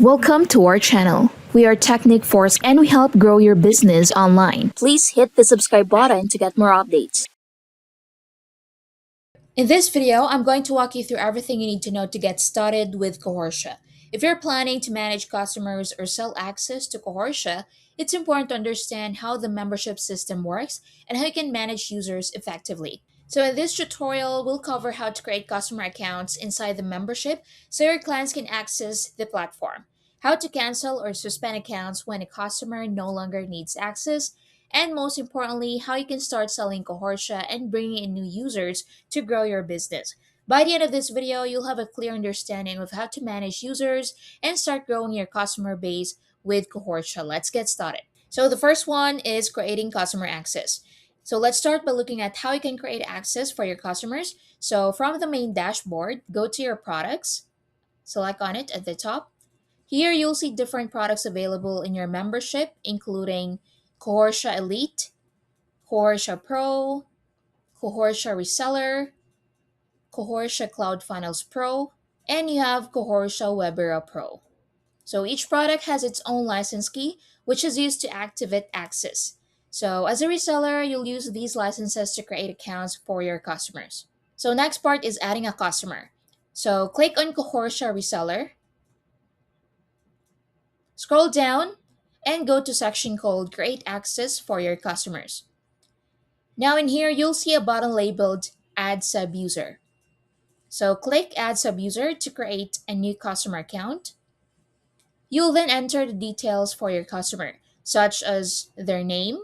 Welcome to our channel. We are Technic Force and we help grow your business online. Please hit the subscribe button to get more updates. In this video, I'm going to walk you through everything you need to know to get started with Cohortia. If you're planning to manage customers or sell access to Cohortia, it's important to understand how the membership system works and how you can manage users effectively. So in this tutorial, we'll cover how to create customer accounts inside the membership so your clients can access the platform, how to cancel or suspend accounts when a customer no longer needs access, and most importantly, how you can start selling Cohortia and bringing in new users to grow your business. By the end of this video, you'll have a clear understanding of how to manage users and start growing your customer base with Cohortia. Let's get started. So the first one is creating customer access. So let's start by looking at how you can create access for your customers. So from the main dashboard, go to your products, select on it at the top. Here you'll see different products available in your membership, including Cohortia Elite, Cohortia Pro, Cohortia Reseller, Cohortia Cloud Funnels Pro, and you have Cohortia Webera Pro. So each product has its own license key, which is used to activate access. So as a reseller, you'll use these licenses to create accounts for your customers. So next part is adding a customer. So click on Cohortia Reseller, scroll down, and go to section called Create Access for your customers. Now in here, you'll see a button labeled Add Sub-User. So click Add Sub-User to create a new customer account. You'll then enter the details for your customer, such as their name,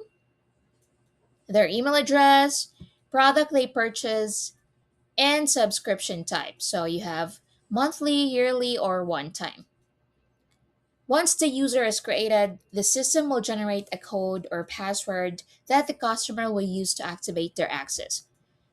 their email address, product they purchase, and subscription type. So you have monthly, yearly, or one time. Once the user is created, the system will generate a code or password that the customer will use to activate their access.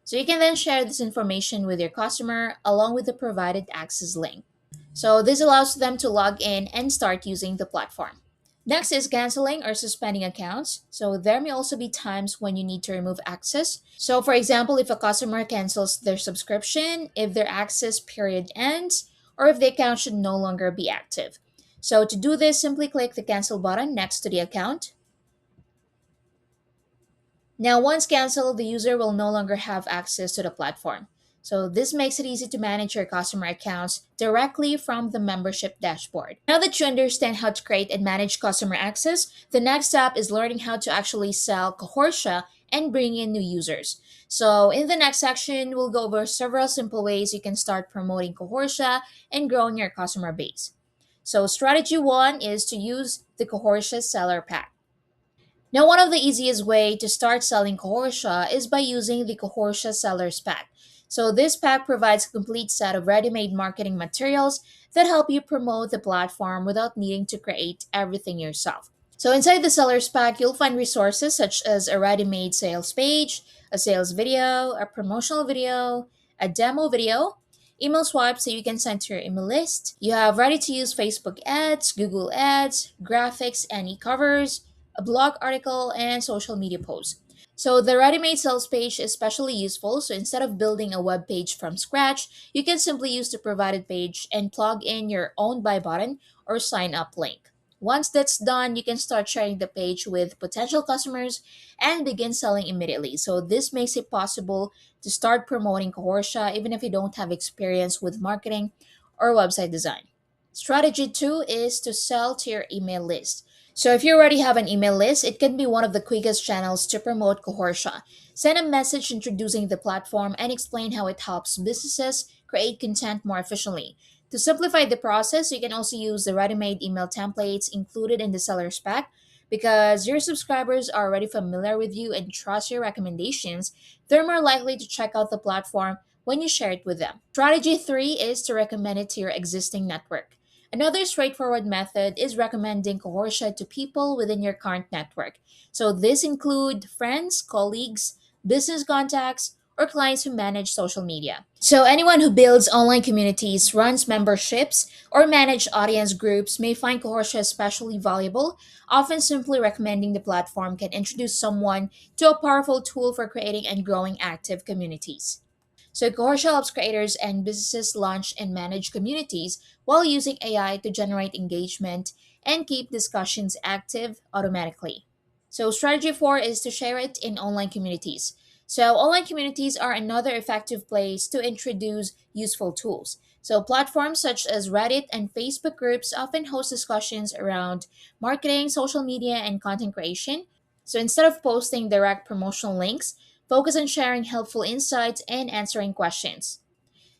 So you can then share this information with your customer along with the provided access link. So this allows them to log in and start using the platform. Next is canceling or suspending accounts. So there may also be times when you need to remove access. So for example, if a customer cancels their subscription, if their access period ends, or if the account should no longer be active. So to do this, simply click the cancel button next to the account. Now, once canceled, the user will no longer have access to the platform. So this makes it easy to manage your customer accounts directly from the membership dashboard. Now that you understand how to create and manage customer access, the next step is learning how to actually sell Cohortia and bring in new users. So in the next section, we'll go over several simple ways you can start promoting Cohortia and growing your customer base. So strategy one is to use the Cohortia Seller Pack. Now, one of the easiest way to start selling Cohortia is by using the Cohortia Sellers Pack. So this pack provides a complete set of ready-made marketing materials that help you promote the platform without needing to create everything yourself. So inside the Sellers Pack, you'll find resources such as a ready-made sales page, a sales video, a promotional video, a demo video, email swipes so you can send to your email list. You have ready-to-use Facebook ads, Google ads, graphics and e-covers, a blog article, and social media posts. So the ready-made sales page is especially useful. So instead of building a web page from scratch, you can simply use the provided page and plug in your own buy button or sign up link. Once that's done, you can start sharing the page with potential customers and begin selling immediately. So this makes it possible to start promoting Cohortia even if you don't have experience with marketing or website design. Strategy two is to sell to your email list. So if you already have an email list, it can be one of the quickest channels to promote Cohortia. Send a message introducing the platform and explain how it helps businesses create content more efficiently. To simplify the process, you can also use the ready-made email templates included in the seller's pack. Because your subscribers are already familiar with you and trust your recommendations, they're more likely to check out the platform when you share it with them. Strategy 3 is to recommend it to your existing network. Another straightforward method is recommending Cohortia to people within your current network. So this include friends, colleagues, business contacts, or clients who manage social media. So anyone who builds online communities, runs memberships, or manage audience groups may find Cohortia especially valuable. Often simply recommending the platform can introduce someone to a powerful tool for creating and growing active communities. So Cohortia helps creators and businesses launch and manage communities while using AI to generate engagement and keep discussions active automatically. So strategy 4 is to share it in online communities. So online communities are another effective place to introduce useful tools. So platforms such as Reddit and Facebook groups often host discussions around marketing, social media, and content creation. So instead of posting direct promotional links, focus on sharing helpful insights and answering questions.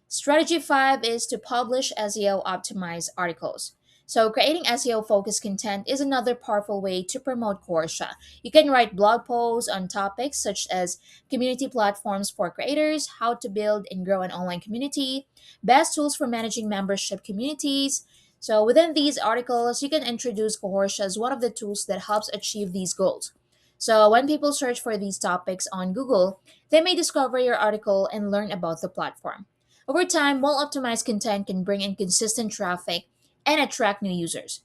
Strategy 5 is to publish SEO optimized articles. So, creating SEO focused content is another powerful way to promote Coursia. You can write blog posts on topics such as community platforms for creators, how to build and grow an online community, best tools for managing membership communities. So, within these articles, you can introduce Cohortia as one of the tools that helps achieve these goals. So, when people search for these topics on Google, they may discover your article and learn about the platform. Over time, well optimized content can bring in consistent traffic and attract new users.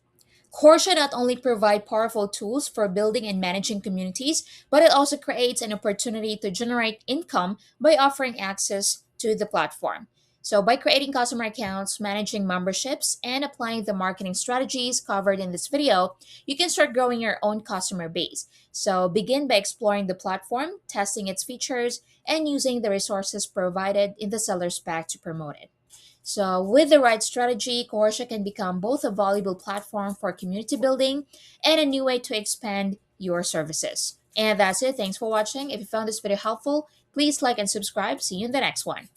Coursia not only provide powerful tools for building and managing communities, but it also creates an opportunity to generate income by offering access to the platform. So, by creating customer accounts, managing memberships, and applying the marketing strategies covered in this video, you can start growing your own customer base. So, begin by exploring the platform, testing its features, and using the resources provided in the seller's pack to promote it. So, with the right strategy, Cohortia can become both a valuable platform for community building and a new way to expand your services. And that's it. Thanks for watching. If you found this video helpful, please like and subscribe. See you in the next one.